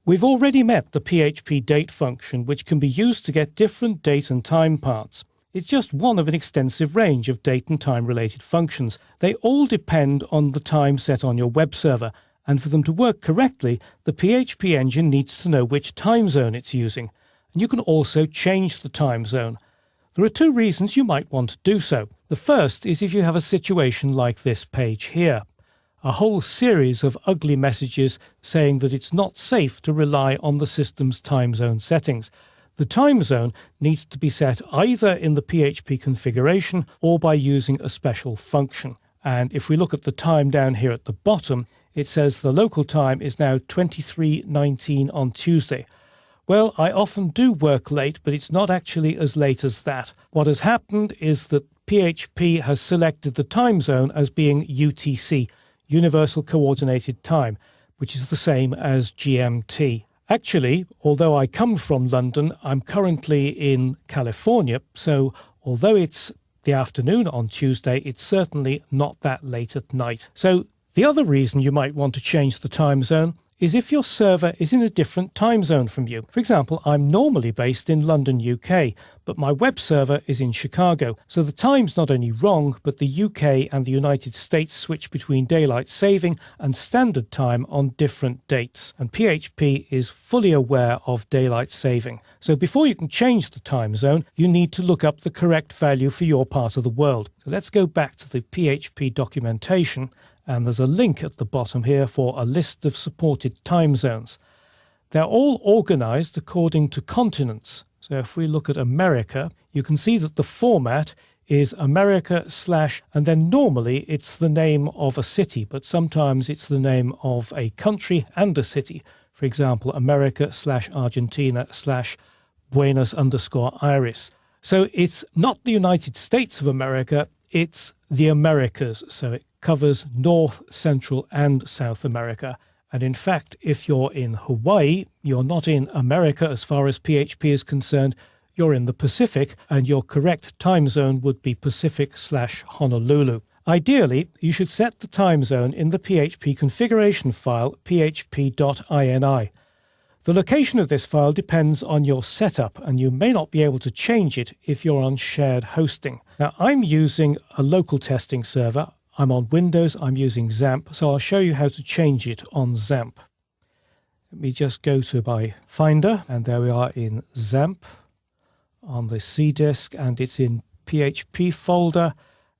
We've already met the PHP date function, which can be used to get different date and time parts. It's just one of an extensive range of date and time related functions. They all depend on the time set on your web server, and for them to work correctly, the PHP engine needs to know which time zone it's using. And you can also change the time zone. There are two reasons you might want to do so. The first is if you have a situation like this page here. A whole series of ugly messages saying that it's not safe to rely on the system's time zone settings. The time zone needs to be set either in the PHP configuration or by using a special function. And if we look at the time down here at the bottom, it says the local time is now 23:19 on Tuesday. Well, I often do work late, but it's not actually as late as that. What has happened is that PHP has selected the time zone as being UTC, Universal Coordinated Time, which is the same as GMT. Actually, although I come from London, I'm currently in California, so although it's the afternoon on Tuesday, it's certainly not that late at night. So the other reason you might want to change the time zone is if your server is in a different time zone from you. For example, I'm normally based in London, UK, but my web server is in Chicago. So the time's not only wrong, but the UK and the United States switch between daylight saving and standard time on different dates. And PHP is fully aware of daylight saving. So before you can change the time zone, you need to look up the correct value for your part of the world. So let's go back to the PHP documentation. And there's a link at the bottom here for a list of supported time zones. They're all organized according to continents. So if we look at America, you can see that the format is America / and then normally it's the name of a city, but sometimes it's the name of a country and a city. For example, America / Argentina / Buenos_Aires. So it's not the United States of America, it's the Americas. So it covers North, Central and South America. And in fact, if you're in Hawaii, you're not in America as far as PHP is concerned, you're in the Pacific, and your correct time zone would be Pacific / Honolulu. Ideally, you should set the time zone in the PHP configuration file php.ini. The location of this file depends on your setup, and you may not be able to change it if you're on shared hosting. Now, I'm using a local testing server. I'm on Windows, I'm using XAMPP, so I'll show you how to change it on XAMPP. Let me just go to my Finder, and there we are in XAMPP on the C disk, and it's in PHP folder.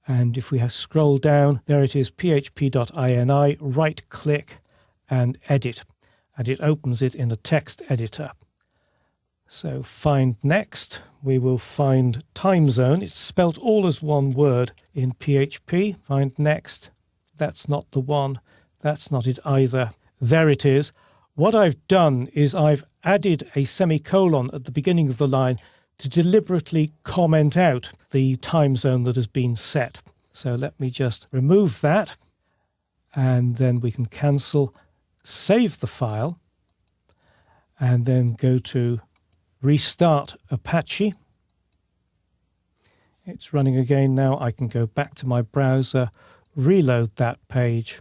And if we scroll down, there it is, php.ini, right click and edit. And it opens it in a text editor. So find next, we will find time zone. It's spelt all as one word in PHP. Find next. That's not the one. That's not it either. There it is. What I've done is I've added a semicolon at the beginning of the line to deliberately comment out the time zone that has been set. So let me just remove that, and then we can cancel, save the file, and then go to Restart Apache. It's running again now. I can go back to my browser, reload that page.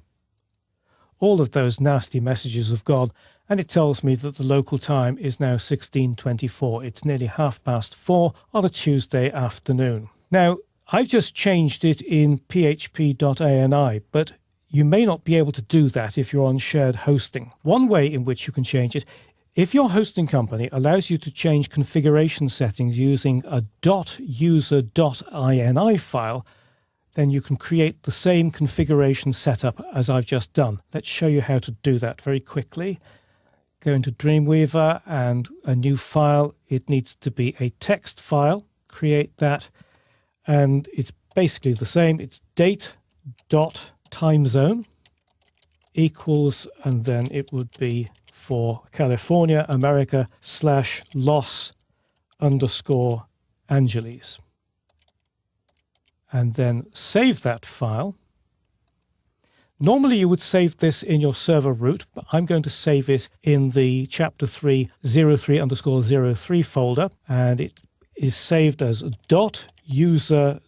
All of those nasty messages have gone, and it tells me that the local time is now 16:24. It's nearly 4:30 on a Tuesday afternoon. Now, I've just changed it in php.ini, but you may not be able to do that if you're on shared hosting. One way in which you can change it, if your hosting company allows you to change configuration settings using a .user.ini file, then you can create the same configuration setup as I've just done. Let's show you how to do that very quickly. Go into Dreamweaver and a new file. It needs to be a text file. Create that, and it's basically the same. It's date.timezone equals, and then it would be for California, America /Los_Angeles. And then save that file. Normally you would save this in your server root, but I'm going to save it in the chapter 3 03_03 folder, and it is saved as .user.ini.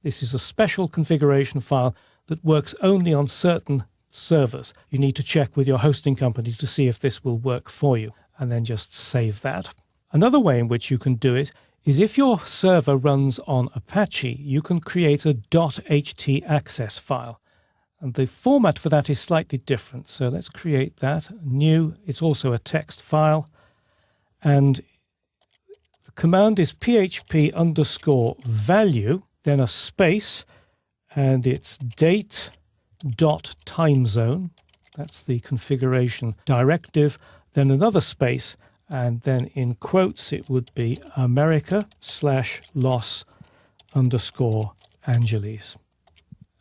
This is a special configuration file that works only on certain servers. You need to check with your hosting company to see if this will work for you, and then just save that. Another way in which you can do it is if your server runs on Apache, you can create a .htaccess file. And the format for that is slightly different. So let's create that. New, it's also a text file. And the command is php_value, then a space, and it's date.timezone. That's the configuration directive. Then another space, and then in quotes it would be America/Los_Angeles.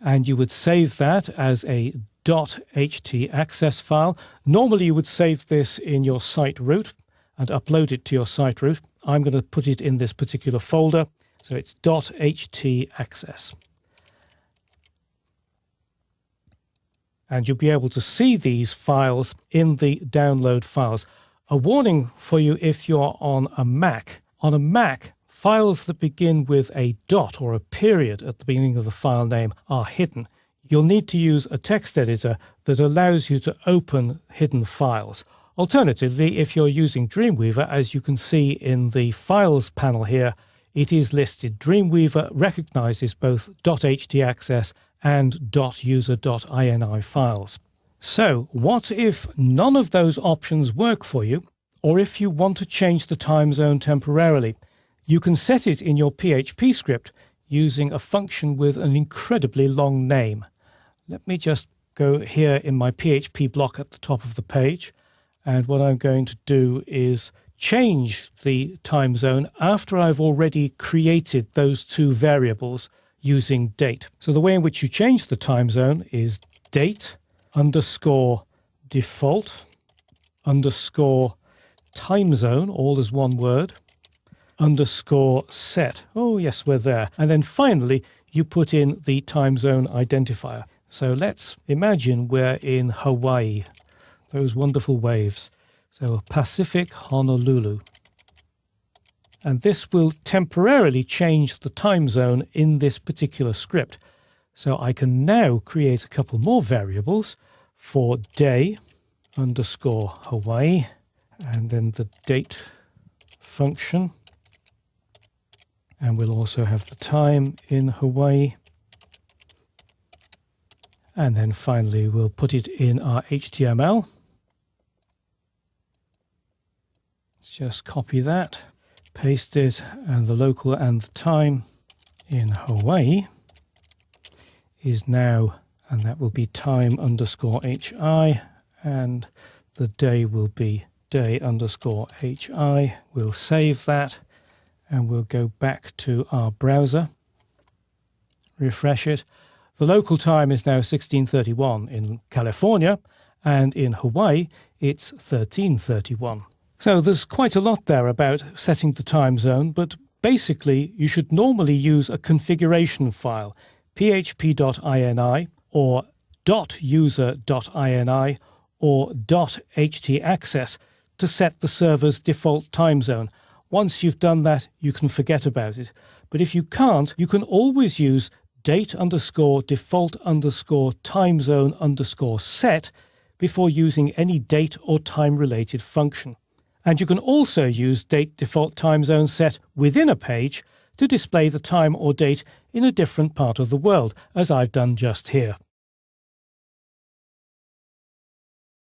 And you would save that as a .htaccess file. Normally you would save this in your site root and upload it to your site root. I'm going to put it in this particular folder, so it's .htaccess. And you'll be able to see these files in the download files. A warning for you if you're on a Mac. On a Mac, files that begin with a dot or a period at the beginning of the file name are hidden. You'll need to use a text editor that allows you to open hidden files. Alternatively, if you're using Dreamweaver, as you can see in the Files panel here, it is listed. Dreamweaver recognizes both .htaccess and .user.ini files. So, what if none of those options work for you, or if you want to change the time zone temporarily? You can set it in your PHP script using a function with an incredibly long name. Let me just go here in my PHP block at the top of the page. And what I'm going to do is change the time zone after I've already created those two variables using date. So the way in which you change the time zone is date_default_timezone, all as one word, _set. Oh, yes, we're there. And then finally, you put in the time zone identifier. So let's imagine we're in Hawaii. Those wonderful waves. So Pacific Honolulu. And this will temporarily change the time zone in this particular script. So I can now create a couple more variables for day_Hawaii, and then the date function. And we'll also have the time in Hawaii. And then finally, we'll put it in our HTML. Let's just copy that, paste it, and the local and the time in Hawaii is now, and that will be time_hi, and the day will be day_hi. We'll save that, and we'll go back to our browser, refresh it. The local time is now 16:31 in California, and in Hawaii it's 13:31. So there's quite a lot there about setting the time zone, but basically you should normally use a configuration file, php.ini or .user.ini or .htaccess to set the server's default time zone. Once you've done that, you can forget about it. But if you can't, you can always use date_default_timezone_set before using any date or time related function. And you can also use date default time zone set within a page to display the time or date in a different part of the world, as I've done just here.